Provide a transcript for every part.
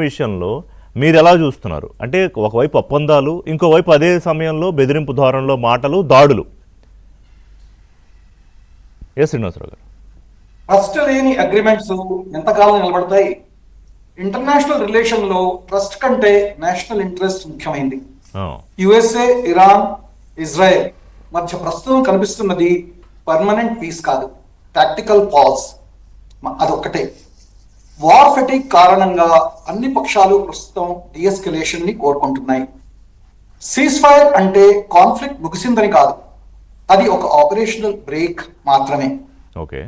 విషయంలో మీరు ఎలా చూస్తున్నారు? అంటే ఒకవైపు ఒప్పందాలు, ఇంకోవైపు అదే సమయంలో బెదిరింపు ధోరణిలో మాటలు, దాడులు. శ్రీనివాసరావు గారు. ట్రస్ట్ లేని అగ్రిమెంట్స్ ఎంతకాలం నిలబడతాయి? ఇంటర్నేషనల్ రిలేషన్ లో ట్రస్ట్ కంటే నేషనల్ ఇంట్రెస్ట్ ముఖ్యమైంది. యుఎస్ఏ, ఇరాన్, ఇజ్రాయెల్ మధ్య ప్రస్తుతం కనిపిస్తున్నది పర్మనెంట్ పీస్ కాదు, టాక్టికల్ పాజ్. అదొక్కటే. వార్ ఫెటిక్ కారణంగా అన్ని పక్షాలు ప్రస్తుతం డిఎస్కలేషన్ ని కోరుకుంటున్నాయి. సీజ్ ఫైర్ అంటే కాన్ఫ్లిక్ట్ ముగిసిందని కాదు, అది ఒక ఆపరేషనల్ బ్రేక్ మాత్రమే. ఓకే.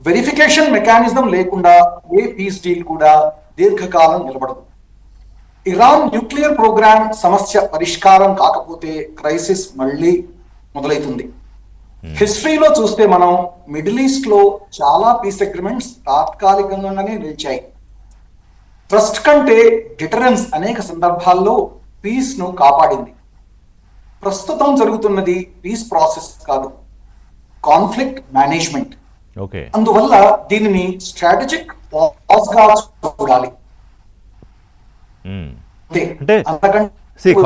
వెరిఫికేషన్ మెకానిజం లేకుండా ఏ పీస్ డీల్ కూడా దీర్ఘకాలం నిలబడదు. ఇరాన్ న్యూక్లియర్ ప్రోగ్రామ్ సమస్య పరిష్కారం కాకపోతే క్రైసిస్ మళ్ళీ మొదలవుతుంది. హిస్టరీలో చూస్తే మనం మిడిల్ ఈస్ట్ లో చాలా పీస్ అగ్రిమెంట్స్ తాత్కాలికంగానే నిలిచాయి. ట్రస్ట్ కంటే డిటరెన్స్ అనేక సందర్భాల్లో పీస్ ను కాపాడింది. ప్రస్తుతం జరుగుతున్నది పీస్ ప్రాసెస్ కాదు, కాన్ఫ్లిక్ట్ మేనేజ్మెంట్. అందువల్ల దీనిని స్ట్రాటజిక్ పాజ్ గా చూడాలి. అంటే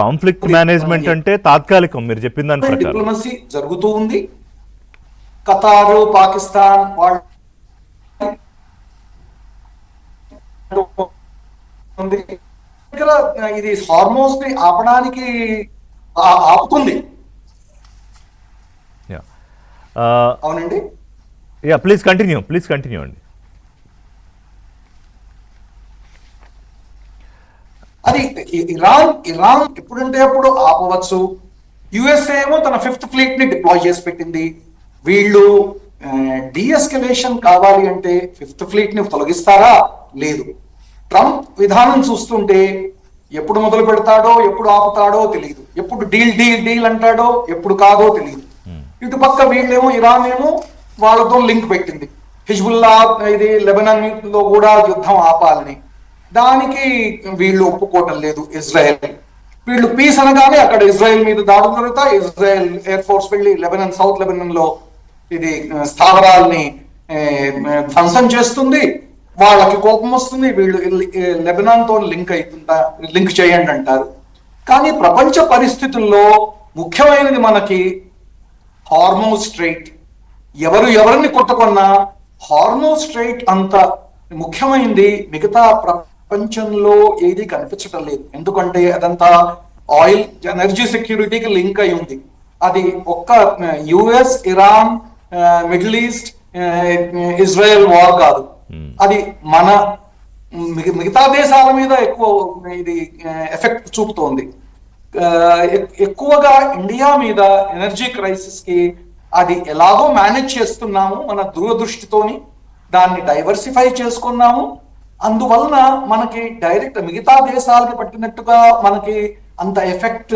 కాన్ఫ్లిక్ట్ మేనేజ్మెంట్ అంటే తాత్కాలికం, మీరు చెప్పిన దాని ప్రకారం డిప్లొమసీ జరుగుతూ ఉంది. ఖతారు, పాకిస్తాన్ వాళ్ళు ఇది హార్మోన్స్ ని ఆపడానికి ఆపుతుంది. అవునండి. ప్లీజ్ కంటిన్యూ అండి. అది ఇరాన్ ఎప్పుడంటే అప్పుడు ఆపవచ్చు. యుఎస్ఏ ఏమో తన 5th ఫ్లీట్ ని డిప్లాయ్ చేసి పెట్టింది. వీళ్ళు డీఎస్కలేషన్ కావాలి అంటే 5th ఫ్లీట్ ని తొలగిస్తారా? లేదు. ట్రంప్ విధానం చూస్తుంటే ఎప్పుడు మొదలు పెడతాడో, ఎప్పుడు ఆపుతాడో తెలియదు. ఎప్పుడు డీల్ డీల్ డీల్ అంటాడో, ఎప్పుడు కాదో తెలియదు. ఇటుపక్క వీళ్ళేమో ఇరాన్ ఏమో వాళ్ళతో లింక్ పెట్టింది. హిజ్బుల్లా ఇది లెబనాన్ లో కూడా యుద్ధం ఆపాలని. దానికి వీళ్ళు ఒప్పుకోవటం లేదు. ఇజ్రాయెల్ వీళ్ళు పీస్ అనగానే అక్కడ ఇజ్రాయెల్ మీద దాడులు జరుగుతాయి. ఇజ్రాయెల్ ఎయిర్ ఫోర్స్ వెళ్ళి లెబనాన్, సౌత్ లెబనాన్ లో ఇది స్థావరాల్ని ధ్వంసం చేస్తుంది. వాళ్ళకి కోపం వస్తుంది. వీళ్ళు లెబనాన్ తో లింక్ చేయండి అంటారు. కానీ ప్రపంచ పరిస్థితుల్లో ముఖ్యమైనది మనకి హార్మోజ్ స్ట్రైట్. ఎవరిని కొట్టుకున్నా హార్మోజ్ స్ట్రైట్ అంత ముఖ్యమైనది మిగతా ప్రపంచంలో ఏది కనిపించటం లేదు. ఎందుకంటే అదంతా ఆయిల్, ఎనర్జీ సెక్యూరిటీకి లింక్ అయి ఉంది. అది ఒక్క US, Iran, middle east, Israel war కాదు. అది మన మిగతా దేశాల మీద ఎక్కువ ఇది ఎఫెక్ట్ చూపుతోంది. ఎక్కువగా ఇండియా మీద ఎనర్జీ క్రైసిస్ కి అది ఎలాగో మేనేజ్ చేస్తున్నాము మన దూరదృష్టితోని, దాన్ని డైవర్సిఫై చేసుకున్నాము. అందువలన మనకి డైరెక్ట్ మిగతా దేశాలకి పట్టినట్టుగా మనకి అంత ఎఫెక్ట్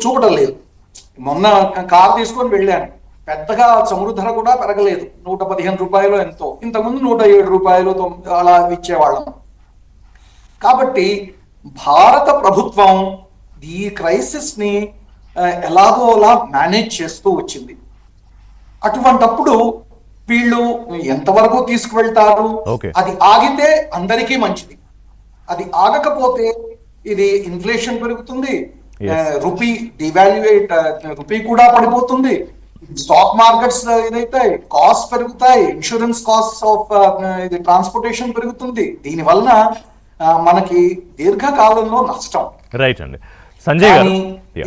చూపడం లేదు. మొన్న కార్ తీసుకొని వెళ్ళాను, పెద్దగా చమురు ధర కూడా పెరగలేదు. 115 రూపాయలు ఎంతో, ఇంతకుముందు 107 రూపాయలు అలా ఇచ్చేవాళ్ళం. కాబట్టి భారత ప్రభుత్వం ఈ క్రైసిస్ ని ఎలాగోలా మేనేజ్ చేస్తూ వచ్చింది. అటువంటప్పుడు వీళ్ళు ఎంతవరకు తీసుకువెళ్తారు? అది ఆగితే అందరికీ మంచిది, అది ఆగకపోతే ఇది ఇన్ఫ్లేషన్ పెరుగుతుంది, రూపీ డివాల్యుయేట్, రూపీ కూడా పడిపోతుంది, స్టాక్ మార్కెట్స్ ఇదైతాయి, కాస్ట్ పెరుగుతాయి, ఇన్సూరెన్స్ కాస్ట్ ఆఫ్ ఇది ట్రాన్స్పోర్టేషన్ పెరుగుతుంది. దీని వలన మనకి దీర్ఘకాలంలో నష్టం. రైట్ అండి. సంజయ్ గారు,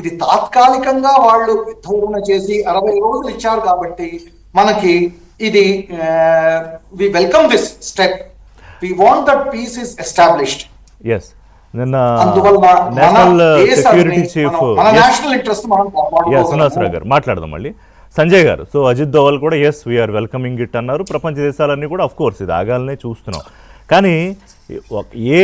ఇది తాత్కాలికంగా వాళ్ళు యుద్ధం చేసి 60 రోజులు ఇచ్చారు కాబట్టి మనకి ఇది we welcome this step. We want that peace is established. yes నిన్న national security chief national interest మనం శ్రీనివాసరావు గారు మాట్లాడదాం మళ్ళీ. సంజయ్ గారు, సో అజిత్ దోవల్ కూడా ఎస్ వీఆర్ వెల్కమింగ్ ఇట్ అన్నారు. ప్రపంచ దేశాలన్నీ కూడా అఫ్ కోర్స్ ఇది ఆగాలనే చూస్తున్నాం. కానీ ఏ